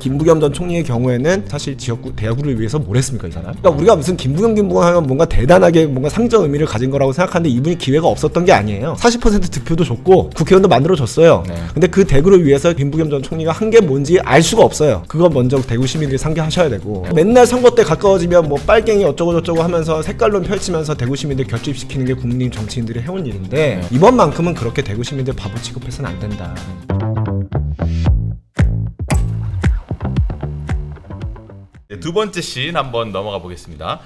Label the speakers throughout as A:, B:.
A: 김부겸 전 총리의 경우에는 사실 지역구 대구를 위해서 뭘 했습니까, 이 사람? 그러니까 우리가 무슨 김부겸 하면 뭔가 대단하게 뭔가 상정 의미를 가진 거라고 생각하는데 이분이 기회가 없었던 게 아니에요. 40% 득표도 줬고 국회의원도 만들어줬어요. 네. 근데 그 대구를 위해서 김부겸 전 총리가 한 게 뭔지 알 수가 없어요. 그거 먼저 대구 시민들이 상기하셔야 되고, 맨날 선거 때 가까워지면 뭐 빨갱이 어쩌고 저쩌고 하면서 색깔론 펼치면서 대구 시민들 결집시키는 게 국민의힘 정치인들이 해온 일인데 이번만큼은 그렇게 대구 시민들 바보 취급해서는 안 된다.
B: 두 번째 씬 한번 넘어가 보겠습니다.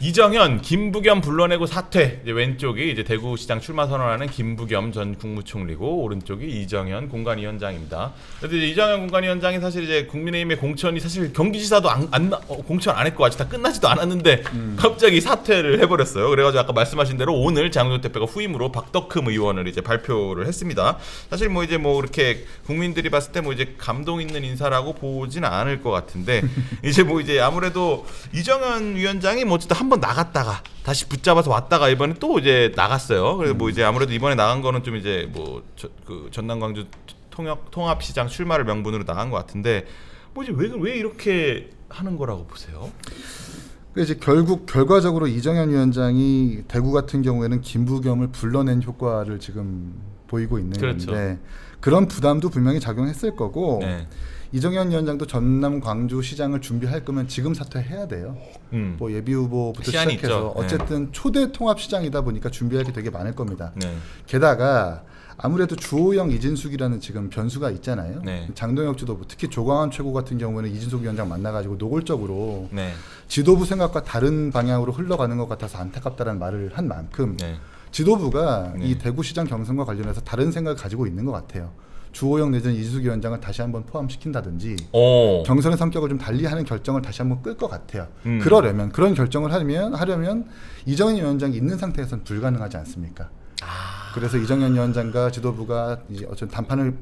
B: 이정현, 김부겸 불러내고 사퇴. 이제 왼쪽이 이제 대구시장 출마 선언하는 김부겸 전 국무총리고, 오른쪽이 이정현 공관위원장입니다. 그래서 이제 이정현 공관위원장이 사실 이제 국민의힘의 공천이 사실 경기지사도 공천 안 했고 아직 다 끝나지도 않았는데 갑자기 사퇴를 해버렸어요. 그래가지고 아까 말씀하신 대로 오늘 장동혁 대표가 후임으로 박덕흠 의원을 이제 발표를 했습니다. 사실 뭐 이제 뭐 이렇게 국민들이 봤을 때 뭐 이제 감동 있는 인사라고 보지는 않을 것 같은데 이제 뭐 이제 아무래도 이정현 위원장이 뭐 어쨌든 한번 나갔다가 다시 붙잡아서 왔다가 이번에 또 이제 나갔어요. 그래서 뭐 이제 아무래도 이번에 나간 거는 좀 이제 뭐 그 전남 광주 통합시장 출마를 명분으로 나간 것 같은데 뭐 이제 왜 이렇게 하는 거라고 보세요?
C: 이제 결국 결과적으로 이정현 위원장이 대구 같은 경우에는 김부겸을 불러낸 효과를 지금 보이고 있는
B: 그렇죠.
C: 건데 그런 부담도 분명히 작용했을 거고.
B: 네.
C: 이정현 위원장도 전남 광주 시장을 준비할 거면 지금 사퇴해야 돼요. 뭐 예비 후보부터 시작해서
B: 있죠.
C: 어쨌든 초대 통합 시장이다 보니까 준비할 게 되게 많을 겁니다.
B: 네.
C: 게다가 아무래도 주호영, 이진숙이라는 지금 변수가 있잖아요.
B: 네.
C: 장동혁 지도부, 특히 조광환 최고 같은 경우에는 이진숙 위원장 만나가지고 노골적으로
B: 네.
C: 지도부 생각과 다른 방향으로 흘러가는 것 같아서 안타깝다는 말을 한 만큼
B: 네.
C: 지도부가
B: 네.
C: 이 대구시장 경선과 관련해서 다른 생각을 가지고 있는 것 같아요. 주호영 내지는 이진숙 위원장을 다시 한번 포함시킨다든지 경선의 성격을 좀 달리하는 결정을 다시 한번 끌 것 같아요. 그러려면 그런 결정을 하려면 이정현 위원장이 있는 상태에서는 불가능하지 않습니까? 그래서 이정현 위원장과 지도부가 이제 어쨌든 단판을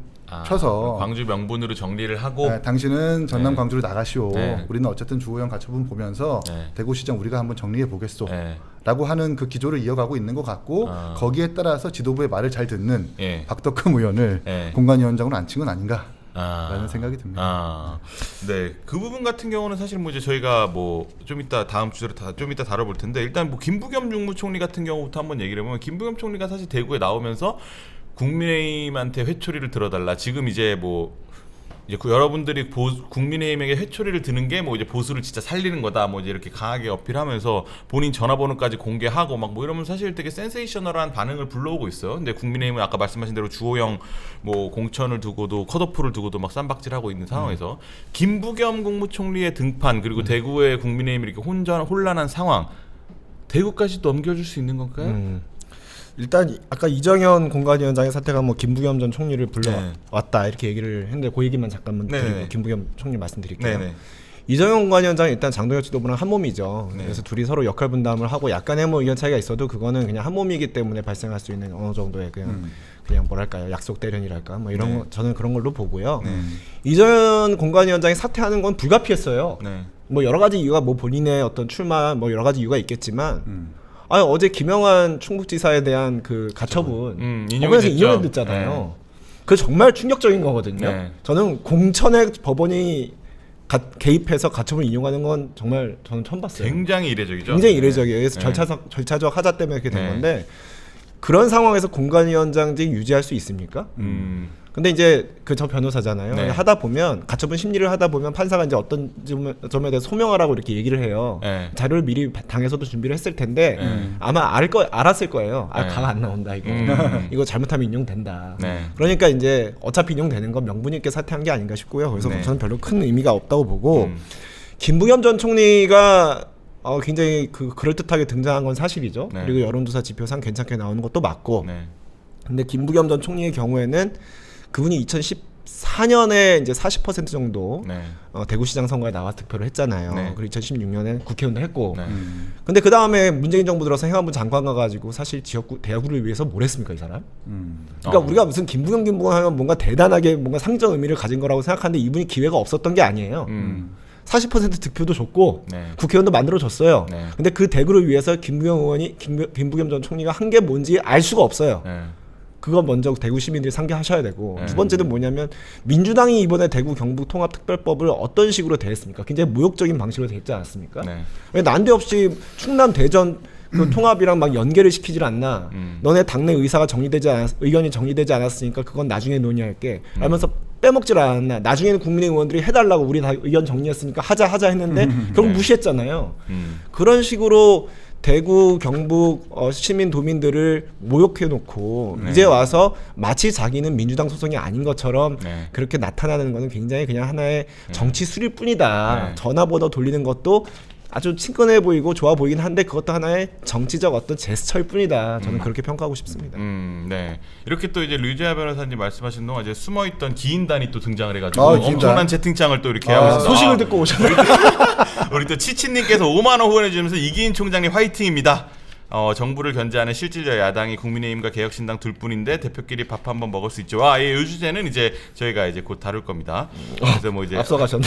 C: 펴서
B: 광주 명분으로 정리를 하고
C: 당신은 전남 광주로 나가시오.
B: 네.
C: 우리는 어쨌든 주호영 가처분 보면서 대구시장 우리가 한번 정리해 보겠소. 라고 하는 그 기조를 이어가고 있는 것 같고 거기에 따라서 지도부의 말을 잘 듣는 박덕흠 의원을 공관위원장으로 앉힌 건 아닌가 라는 생각이 듭니다.
B: 네, 그 부분 같은 경우는 사실 뭐 이제 저희가 뭐 좀 이따 다음 주제로 좀 이따 다뤄볼 텐데 일단 뭐 김부겸 국무총리 같은 경우부터 한번 얘기를 해보면 김부겸 총리가 사실 대구에 나오면서 국민의힘한테 회초리를 들어달라. 지금 이제 뭐 이제 여러분들이 국민의힘에게 회초리를 드는 게 뭐 이제 보수를 진짜 살리는 거다. 뭐 이제 이렇게 강하게 어필하면서 본인 전화번호까지 공개하고 막 뭐 이러면 사실 되게 센세이셔널한 반응을 불러오고 있어요. 근데 국민의힘은 아까 말씀하신 대로 주호영 뭐 공천을 두고도 컷오프를 두고도 막 쌈박질하고 있는 상황에서 김부겸 국무총리의 등판 그리고 대구의 국민의힘이 이렇게 혼란한 상황 대구까지 넘겨줄 수 있는 건가요?
A: 일단 아까 이정현 공관위원장의 사태가 뭐 김부겸 전 총리를 불러왔다 이렇게 얘기를 했는데 그 얘기만 잠깐만 드리고 김부겸 총리 말씀드릴게요. 이정현 공관위원장은 일단 장동혁 지도부랑 한 몸이죠. 그래서 둘이 서로 역할 분담을 하고 약간의 뭐 의견 차이가 있어도 그거는 그냥 한 몸이기 때문에 발생할 수 있는 어느 정도의 그냥 뭐랄까요, 약속 대련이랄까 뭐 이런 거 저는 그런 걸로 보고요. 이정현 공관위원장이 사퇴하는 건 불가피했어요. 뭐 여러 가지 이유가 뭐 본인의 어떤 출마 뭐 여러 가지 이유가 있겠지만. 어제 김영환 충북지사에 대한 그 가처분 인용을 듣잖아요. 그게 정말 충격적인 거거든요. 저는 공천에 법원이 개입해서 가처분 인용하는 건 정말 저는 처음 봤어요.
B: 굉장히 이례적이죠.
A: 굉장히 이례적이에요. 그래서 절차적 하자 때문에 이렇게 된 건데 그런 상황에서 공관위원장직 유지할 수 있습니까? 근데 이제 그 저 변호사잖아요. 하다 보면 가처분 심리를 하다 보면 판사가 이제 어떤 점에 대해서 소명하라고 이렇게 얘기를 해요. 자료를 미리 당에서도 준비를 했을 텐데 아마 알았을 거예요. 강 안 나온다 이거. 이거 잘못하면 인용된다. 그러니까 이제 어차피 인용되는 건 명분 있게 사퇴한 게 아닌가 싶고요. 그래서 저는 별로 큰 의미가 없다고 보고 김부겸 전 총리가 굉장히 그럴듯하게 등장한 건 사실이죠. 그리고 여론조사 지표상 괜찮게 나오는 것도 맞고. 근데 김부겸 전 총리의 경우에는 그분이 2014년에 이제 40% 정도 대구시장 선거에 나와 득표를 했잖아요. 그리고 2016년에 국회의원도 했고. 근데 그 다음에 문재인 정부 들어서 행안부 장관 가가지고 사실 지역구 대구를 위해서 뭘 했습니까, 이 사람? 그러니까 우리가 무슨 김부겸 하면 뭔가 대단하게 뭔가 상정 의미를 가진 거라고 생각하는데 이분이 기회가 없었던 게 아니에요. 40% 득표도 줬고 국회의원도 만들어줬어요. 근데 그 대구를 위해서 김부겸 전 총리가 한 게 뭔지 알 수가 없어요. 그거 먼저 대구 시민들이 상기하셔야 되고 두 번째는 뭐냐면 민주당이 이번에 대구 경북 통합특별법을 어떤 식으로 대했습니까? 굉장히 모욕적인 방식으로 대했지 않았습니까? 왜 난데없이 충남 대전 그 통합이랑 막 연계를 시키질 않나? 너네 당내 의사가 의견이 정리되지 않았으니까 그건 나중에 논의할게. 라면서 빼먹질 않았나? 나중에는 국민의 의원들이 해달라고 우리 다 의견 정리했으니까 하자 했는데 결국 무시했잖아요. 그런 식으로 대구 경북 시민 도민들을 모욕해놓고 이제 와서 마치 자기는 민주당 소속이 아닌 것처럼 그렇게 나타나는 것은 굉장히 그냥 하나의 정치 수릴 뿐이다. 전화번호 돌리는 것도 아주 친근해 보이고 좋아 보이긴 한데 그것도 하나의 정치적 어떤 제스처일 뿐이다. 저는 그렇게 평가하고 싶습니다.
B: 네. 이렇게 또 이제 류재하 변호사님 말씀하신 동안 이제 숨어있던 기인단이 또 등장을 해가지고
C: 기인단.
B: 엄청난 채팅창을 또 이렇게 하고 있습니다.
A: 소식을 듣고 오셨나요?
B: 우리 또 치치님께서 5만 원 후원해 주면서 이기인 총장님 화이팅입니다. 정부를 견제하는 실질적 야당이 국민의힘과 개혁신당 둘뿐인데 대표끼리 밥 한번 먹을 수 있죠. 이 주제는 이제 저희가 이제 곧 다룰 겁니다. 그래서 뭐 이제
A: 앞서가셨네.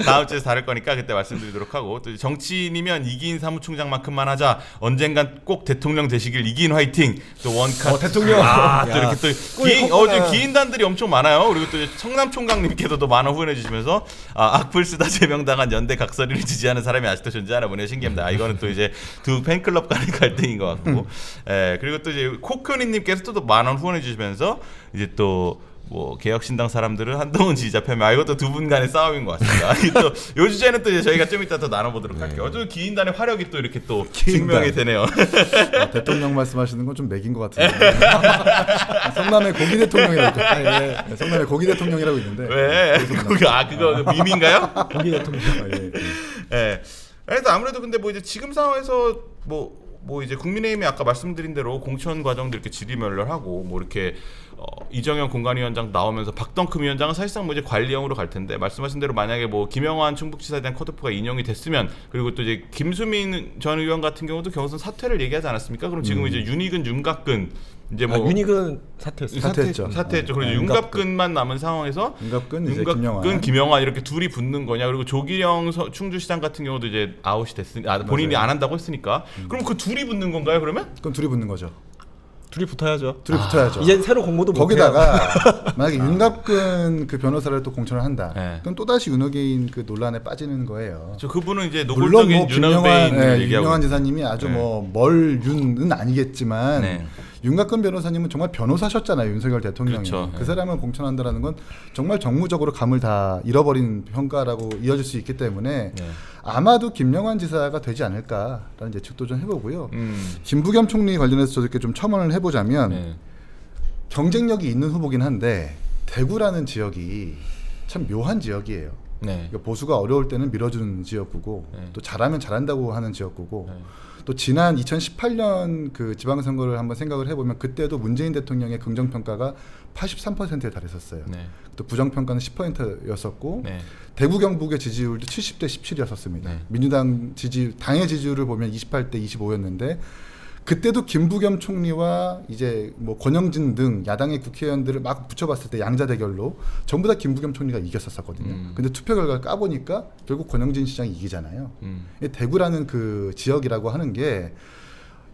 B: 다음 주에 다룰 거니까 그때 말씀드리도록 하고 또 정치인이면 이기인 사무총장만큼만 하자. 언젠간 꼭 대통령 되시길 이기인 화이팅. 또 원카
A: 대통령.
B: 또 이렇게 또 기인단들이 엄청 많아요. 그리고 또 청남총각님께서도 만원 후원해 주시면서 악플 쓰다 제명당한 연대 각설이를 지지하는 사람이 아직도 존재하나 보네요. 신기합니다. 이거는 또 이제 두 팬클럽 간의 갈등인 것 같고, 그리고 또 이제 코크니님께서 또 만원 후원해 주시면서 이제 또 뭐 개혁신당 사람들은 한동훈 지지자 패배. 이것도 두 분 간의 싸움인 것 같습니다. 또 요 주제는 또 이제 저희가 좀 이따 더 나눠보도록 할게요. 또 기인단의 화력이 또 이렇게 또 증명이 되네요.
C: 대통령 말씀하시는 건 좀 맥인 것 같은데. 성남의 고기 대통령이라고. 성남의 고기 대통령이라고 있는데.
B: 왜? 그거 밈인가요?
A: 고기 대통령.
B: 그래서 아무래도 근데 뭐 이제 지금 상황에서 뭐 이제 국민의힘이 아까 말씀드린 대로 공천 과정도 이렇게 지리멸렬하고 뭐 이렇게 이정현 공관위원장 나오면서 박덕흠 위원장은 사실상 뭐 이제 관리형으로 갈 텐데 말씀하신 대로 만약에 뭐 김영환 충북지사에 대한 컷오프가 인용이 됐으면 그리고 또 이제 김수민 전 의원 같은 경우도 경선 사퇴를 얘기하지 않았습니까? 그럼 지금 이제 윤익은 윤갑근 이제 뭐
A: 윤익은 사퇴했죠.
B: 사퇴했죠. 그리고 윤갑근만 남은 상황에서
C: 윤갑근,
B: 김영환 이렇게 둘이 붙는 거냐? 그리고 조기령 충주시장 같은 경우도 이제 아웃이 됐으니까 본인이 안 한다고 했으니까 그럼 그 둘이 붙는 건가요? 그러면?
C: 그럼 둘이 붙는 거죠.
A: 둘이 붙어야죠.
C: 이제
A: 새로 공모도
C: 거기다가 만약에 윤갑근 그 변호사를 또 공천을 한다. 그럼 또 다시 윤호개인 그 논란에 빠지는 거예요.
B: 그분은 이제
C: 물론
B: 노골적인
C: 뭐 김영환,
B: 얘기하고
C: 윤영환 지사님이 아주 멀 윤은 아니겠지만 윤갑근 변호사님은 정말 변호사셨잖아요. 윤석열 대통령이.
B: 그렇죠.
C: 그 사람을 공천한다라는 건 정말 정무적으로 감을 다 잃어버린 평가라고 이어질 수 있기 때문에 아마도 김영환 지사가 되지 않을까라는 예측도 좀 해보고요. 김부겸 총리 관련해서 저도 이렇게 좀 첨언을 해보자면 경쟁력이 있는 후보긴 한데 대구라는 지역이 참 묘한 지역이에요. 그러니까 보수가 어려울 때는 밀어주는 지역구고 또 잘하면 잘한다고 하는 지역구고 또 지난 2018년 그 지방선거를 한번 생각을 해보면 그때도 문재인 대통령의 긍정평가가 83%에 달했었어요. 또 부정평가는 10%였었고 대구 경북의 지지율도 70대 17이었습니다. 민주당 당의 지지율을 보면 28대 25였는데 그때도 김부겸 총리와 이제 뭐 권영진 등 야당의 국회의원들을 막 붙여봤을 때 양자 대결로 전부 다 김부겸 총리가 이겼었거든요. 근데 투표 결과를 까보니까 결국 권영진 시장이 이기잖아요. 대구라는 그 지역이라고 하는 게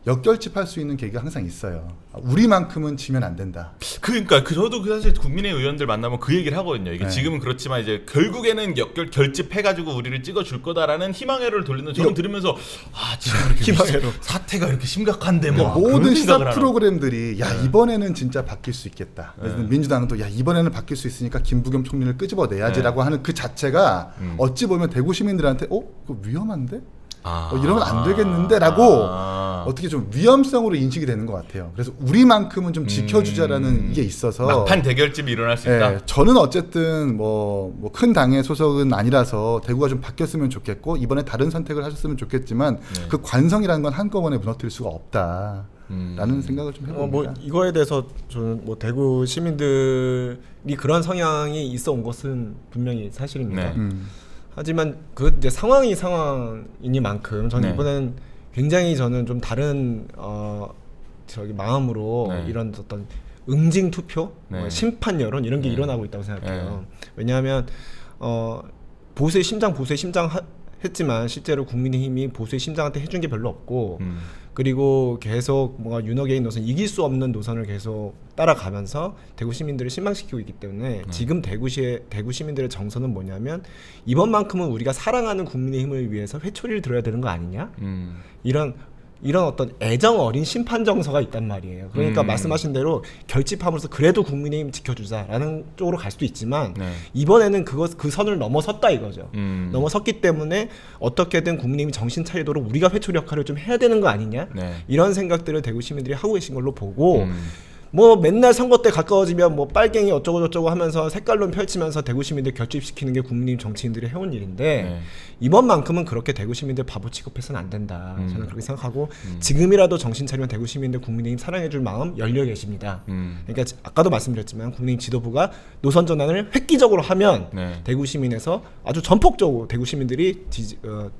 C: 역결집할 수 있는 계기가 항상 있어요. 우리만큼은 지면 안 된다.
B: 그러니까 저도 사실 국민의 의원들 만나면 그 얘기를 하거든요. 이게 지금은 그렇지만 이제 결국에는 결집해가지고 우리를 찍어줄 거다라는 희망회로를 돌리는 저는 들으면서 지금 이렇게 희망회로 사태가 이렇게 심각한데 뭐
C: 모든 시사 프로그램들이 이번에는 진짜 바뀔 수 있겠다. 민주당은 또 이번에는 바뀔 수 있으니까 김부겸 총리를 끄집어내야지라고 하는 그 자체가 어찌 보면 대구 시민들한테 그거 위험한데? 이러면 안 되겠는데라고 어떻게 좀 위험성으로 인식이 되는 것 같아요. 그래서 우리만큼은 좀 지켜주자라는 게 있어서
B: 막판 대결집이 일어날 수 있다.
C: 저는 어쨌든 뭐 큰 당의 소속은 아니라서 대구가 좀 바뀌었으면 좋겠고 이번에 다른 선택을 하셨으면 좋겠지만 그 관성이라는 건 한꺼번에 무너뜨릴 수가 없다라는 생각을 좀 해봅니다.
A: 뭐 이거에 대해서 저는 뭐 대구 시민들이 그런 성향이 있어 온 것은 분명히 사실입니다. 하지만 그 이제 상황이 상황이니만큼 저는 이번에는 굉장히 저는 좀 다른 마음으로 이런 어떤 응징 투표, 심판 여론 이런 게 일어나고 있다고 생각해요. 왜냐하면 보수의 심장 했지만 실제로 국민의힘이 보수의 심장한테 해준 게 별로 없고 그리고 계속 뭔가 윤호개인 노선 이길 수 없는 노선을 계속 따라가면서 대구 시민들을 실망시키고 있기 때문에 지금 대구 시민들의 정서는 뭐냐면 이번만큼은 우리가 사랑하는 국민의힘을 위해서 회초리를 들어야 되는 거 아니냐? 이런 어떤 애정 어린 심판 정서가 있단 말이에요. 그러니까 말씀하신 대로 결집함으로써 그래도 국민의힘 지켜주자라는 쪽으로 갈 수도 있지만 이번에는 그 선을 넘어섰다 이거죠. 넘어섰기 때문에 어떻게든 국민의힘이 정신 차리도록 우리가 회초리 역할을 좀 해야 되는 거 아니냐? 이런 생각들을 대구 시민들이 하고 계신 걸로 보고 뭐 맨날 선거 때 가까워지면 뭐 빨갱이 어쩌고 저쩌고 하면서 색깔론 펼치면서 대구 시민들 결집시키는 게 국민의힘 정치인들이 해온 일인데 이번만큼은 그렇게 대구 시민들 바보 취급해서는 안 된다. 저는 그렇게 생각하고 지금이라도 정신 차리면 대구 시민들 국민의힘 사랑해줄 마음 열려 계십니다. 그러니까 아까도 말씀드렸지만 국민의힘 지도부가 노선 전환을 획기적으로 하면 대구 시민에서 아주 전폭적으로 대구 시민들이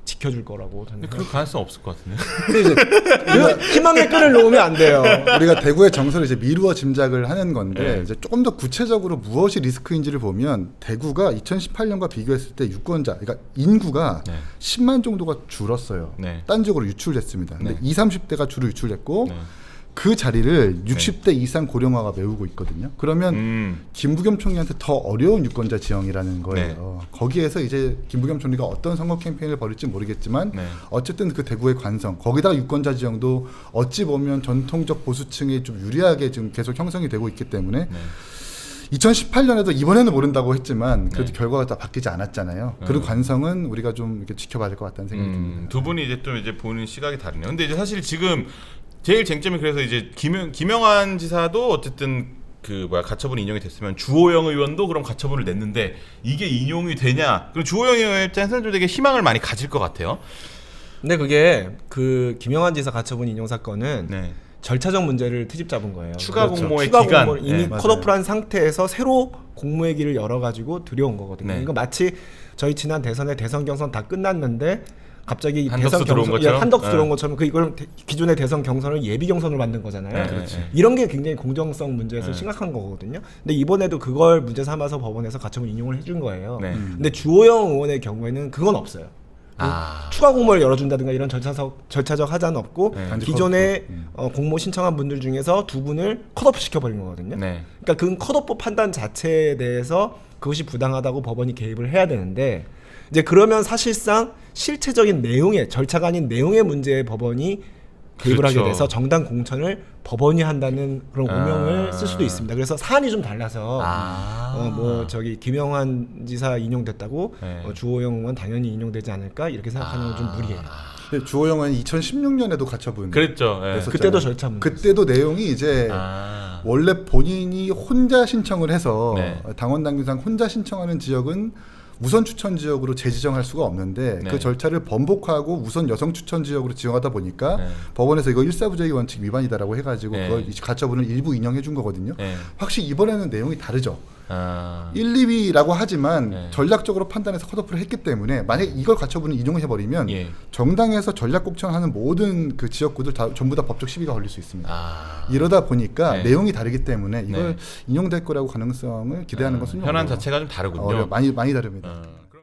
A: 지켜줄 거라고 저는.
B: 근데 그럴 가능성 없을 것 같은데.
A: 근데 이제 희망의 끈을 놓으면 안 돼요.
C: 우리가 대구의 정서를 이제 미루어 짐작을 하는 건데
B: 네.
C: 이제 조금 더 구체적으로 무엇이 리스크인지를 보면 대구가 2018년과 비교했을 때 유권자, 그러니까 인구가 10만 정도가 줄었어요. 딴 지역으로 유출됐습니다. 근데 20, 30대가 주로 유출됐고 그 자리를 60대 이상 고령화가 메우고 있거든요. 그러면 김부겸 총리한테 더 어려운 유권자 지형이라는 거예요. 거기에서 이제 김부겸 총리가 어떤 선거 캠페인을 벌일지 모르겠지만 어쨌든 그 대구의 관성, 거기다가 유권자 지형도 어찌 보면 전통적 보수층이 좀 유리하게 지금 계속 형성이 되고 있기 때문에 2018년에도 이번에는 모른다고 했지만 그래도 결과가 다 바뀌지 않았잖아요. 그런 관성은 우리가 좀 이렇게 지켜봐야 될 것 같다는 생각이 듭니다.
B: 두 분이 이제 또 이제 보는 시각이 다르네요. 근데 이제 사실 지금 제일 쟁점이 그래서 이제 김영환 지사도 어쨌든 가처분 인용이 됐으면 주호영 의원도 그럼 가처분을 냈는데 이게 인용이 되냐? 그럼 주호영 의원 입장에서는 좀 되게 희망을 많이 가질 것 같아요.
A: 근데 그게 그 김영환 지사 가처분 인용 사건은 절차적 문제를 트집 잡은 거예요.
B: 추가 공모의
A: 추가
B: 기간
A: 공모를 이미 컷오프한 상태에서 새로 공모의 길을 열어가지고 들여온 거거든요. 그러니까 마치 저희 지난 대선의 대선 경선 다 끝났는데 갑자기
B: 한덕수
A: 대선
B: 들어온
A: 경선,
B: 것처럼?
A: 한덕수 들어온 것처럼 이걸 기존의 대선 경선을 예비 경선으로 만든 거잖아요. 이런 게 굉장히 공정성 문제에서 심각한 거거든요. 근데 이번에도 그걸 문제 삼아서 법원에서 가처분 인용을 해준 거예요. 근데 주호영 의원의 경우에는 그건 없어요. 추가 공모를 열어준다든가 이런 절차적 하자는 없고 기존에 공모 신청한 분들 중에서 두 분을 컷오프 시켜버린 거거든요. 그러니까 그 컷오프 판단 자체에 대해서 그것이 부당하다고 법원이 개입을 해야 되는데 이제 그러면 사실상 실체적인 내용의 절차가 아닌 내용의 문제에 법원이 개입을 하게 돼서 정당 공천을 법원이 한다는 그런 오명을 쓸 수도 있습니다. 그래서 사안이 좀 달라서 뭐 저기 김영환 지사 인용됐다고 주호영 의원 당연히 인용되지 않을까 이렇게 생각하는 건 좀 무리예요.
C: 주호영 의원이 2016년에도 가처분.
B: 그랬죠.
A: 그때도 절차 문제.
C: 그때도 내용이 이제 원래 본인이 혼자 신청을 해서 당원 당규상 혼자 신청하는 지역은 우선 추천 지역으로 재지정할 수가 없는데 그 절차를 번복하고 우선 여성 추천 지역으로 지정하다 보니까 법원에서 이거 일사부재의 원칙 위반이다라고 해가지고 그걸 가처분을 일부 인용해 준 거거든요. 확실히 이번에는 내용이 다르죠. 1, 2위라고 하지만 전략적으로 판단해서 컷오프를 했기 때문에 만약에 이걸 가처분을 인용해버리면 정당에서 전략 공천하는 모든 그 지역구들 다 전부 다 법적 시비가 걸릴 수 있습니다. 이러다 보니까 내용이 다르기 때문에 이걸 인용될 거라고 가능성을 기대하는 것은
B: 현안 자체가 좀 다르군요.
C: 많이 다릅니다.